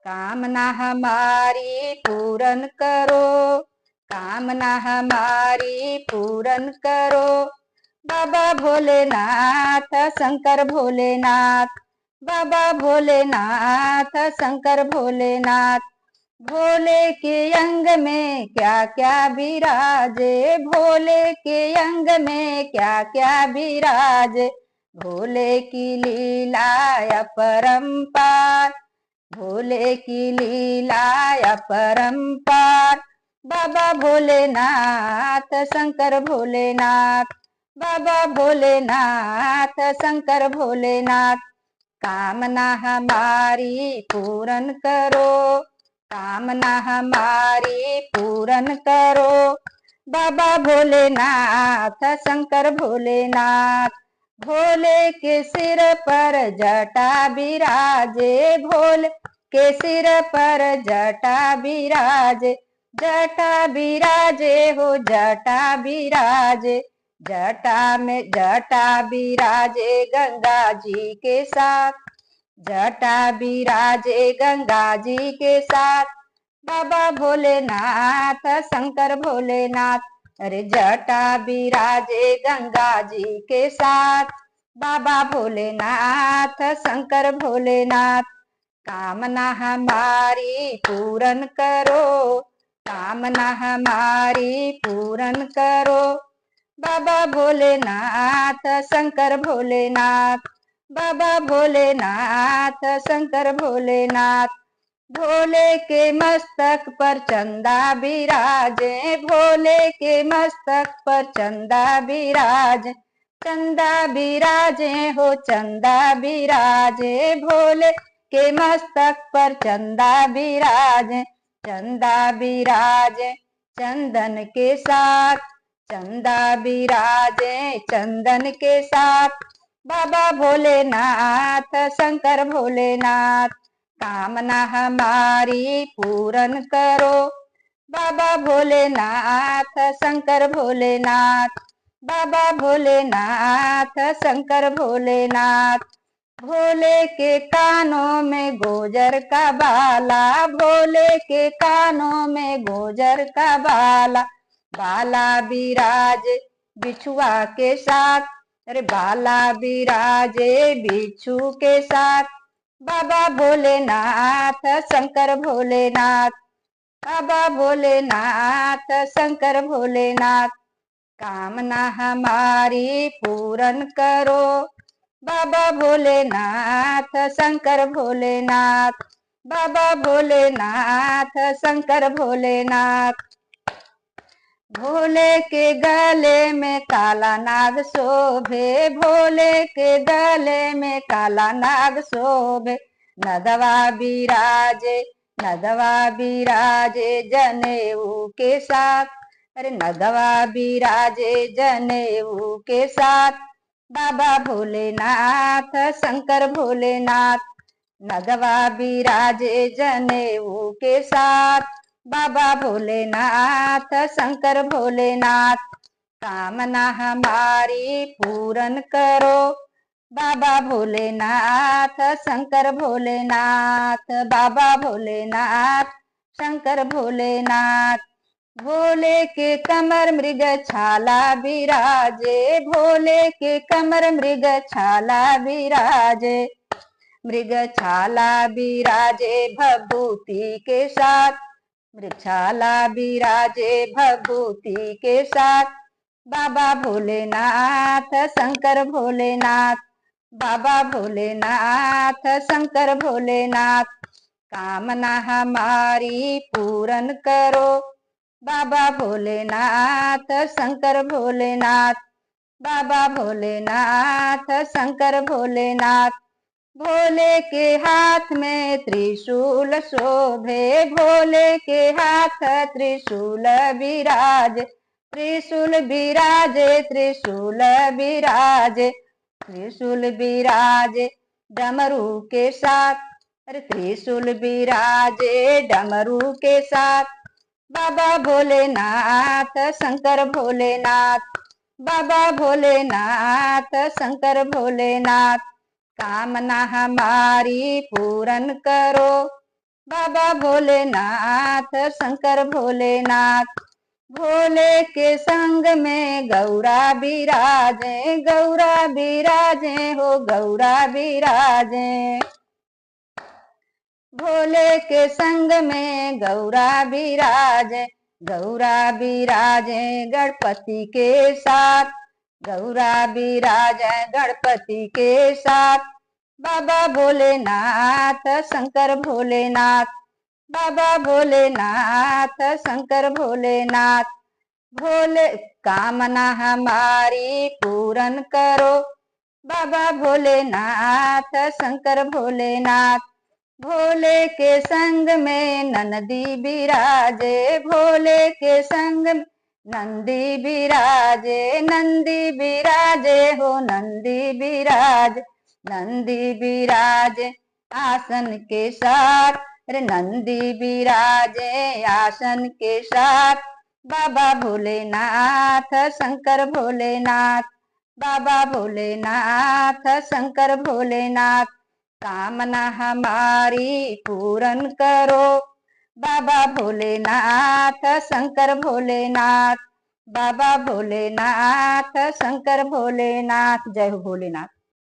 कामना हमारी पूरन करो, कामना हमारी पूरन करो। बाबा भोलेनाथ शंकर भोलेनाथ, बाबा भोलेनाथ शंकर भोलेनाथ। भोले के अंग में क्या क्या विराजे, भोले के अंग में क्या क्या विराजे। भोले की लीला अपरंपार, भोले की लीला अपरंपार। बाबा भोलेनाथ शंकर भोलेनाथ, बाबा भोलेनाथ शंकर भोलेनाथ। कामना हमारी पूरन करो, कामना हमारी पूरन करो। बाबा भोलेनाथ शंकर भोलेनाथ। भोले के सिर पर जटा विराजे, भोले के सिर पर जटा विराजे। जटा विराजे हो जटा विराजे, जटा में जटा विराजे गंगा जी के साथ, जटा विराजे गंगा जी के साथ। बाबा भोलेनाथ शंकर भोलेनाथ, अरे जटा विराजे गंगा जी के साथ। बाबा भोलेनाथ शंकर भोलेनाथ। कामना हमारी पूरन करो, कामना हमारी पूरन करो। बाबा भोलेनाथ शंकर भोलेनाथ, बाबा भोलेनाथ शंकर भोलेनाथ। भोले के मस्तक पर चंदा विराजे, भोले के मस्तक पर चंदा विराजे। चंदा विराजे हो चंदा विराजे, भोले के मस्तक पर चंदा विराजे। चंदा विराजे चंदन के साथ, चंदा विराजे चंदन के साथ। बाबा भोलेनाथ शंकर भोलेनाथ। कामना हमारी पूरन करो, बाबा भोलेनाथ शंकर भोलेनाथ, बाबा भोलेनाथ शंकर भोलेनाथ। भोले के कानों में गोजर का बाला, भोले के कानों में गोजर का बाला। बाला विराज बिछुआ के साथ, अरे बाला विराजे बिच्छू के साथ। बाबा भोलेनाथ शंकर भोलेनाथ, बाबा भोलेनाथ शंकर भोलेनाथ। कामना हमारी पूरन करो, बाबा भोलेनाथ शंकर भोलेनाथ, बाबा भोलेनाथ शंकर भोलेनाथ। भोले के गले में काला नाग शोभे, भोले के गले में काला नाग शोभे। नदवा विराजे, नदवा विराजे जनेऊ के साथ, अरे नदवा विराजे जनेऊ के साथ। बाबा भोलेनाथ शंकर भोलेनाथ। नदवा विराजे जनेऊ के साथ, बाबा भोलेनाथ शंकर भोलेनाथ। कामना हमारी पूरन करो, बाबा भोलेनाथ शंकर भोलेनाथ, बाबा भोलेनाथ शंकर भोलेनाथ। भोले के कमर मृग छाला विराजे, भोले के कमर मृग छाला विराजे। मृग छाला विराजे भभूति के साथ, मृगछाला विराजे भभूति के साथ। बाबा भोलेनाथ शंकर भोलेनाथ, बाबा भोलेनाथ शंकर भोलेनाथ। कामना हमारी पूरन करो, बाबा भोलेनाथ शंकर भोलेनाथ, बाबा भोलेनाथ शंकर भोलेनाथ। भोले के हाथ में त्रिशूल शोभे, भोले के हाथ त्रिशूल विराज। त्रिशूल विराजे, त्रिशूल विराजे, त्रिशूल विराजे डमरू के साथ, अरे त्रिशूल विराजे डमरू के साथ। बाबा भोलेनाथ शंकर भोलेनाथ, बाबा भोलेनाथ शंकर भोलेनाथ। कामना हमारी पूरन करो, बाबा भोलेनाथ शंकर भोलेनाथ। भोले के संग में गौरा बिराजे, गौरा बिराजे हो गौरा बिराजे। भोले के संग में गौरा बिराजे, गौरा बिराजे गणपति के साथ, गौरा बिराजे गणपति के साथ। बाबा भोलेनाथ शंकर भोलेनाथ, बाबा भोलेनाथ शंकर भोलेनाथ। भोले कामना हमारी पूरन करो, बाबा भोलेनाथ शंकर भोलेनाथ। भोले के संग में नंदी बिराजे, भोले के संग में नंदी बिराजे, नंदी बिराजे हो नंदी बिराज, नंदी बिराजे आसन के साथ, अरे नंदी बिराजे आसन के साथ। बाबा भोलेनाथ शंकर भोलेनाथ, बाबा भोलेनाथ शंकर भोलेनाथ। कामना हमारी पूरन करो, बाबा भोलेनाथ शंकर भोलेनाथ, बाबा भोलेनाथ शंकर भोलेनाथ। जय हो भोलेनाथ।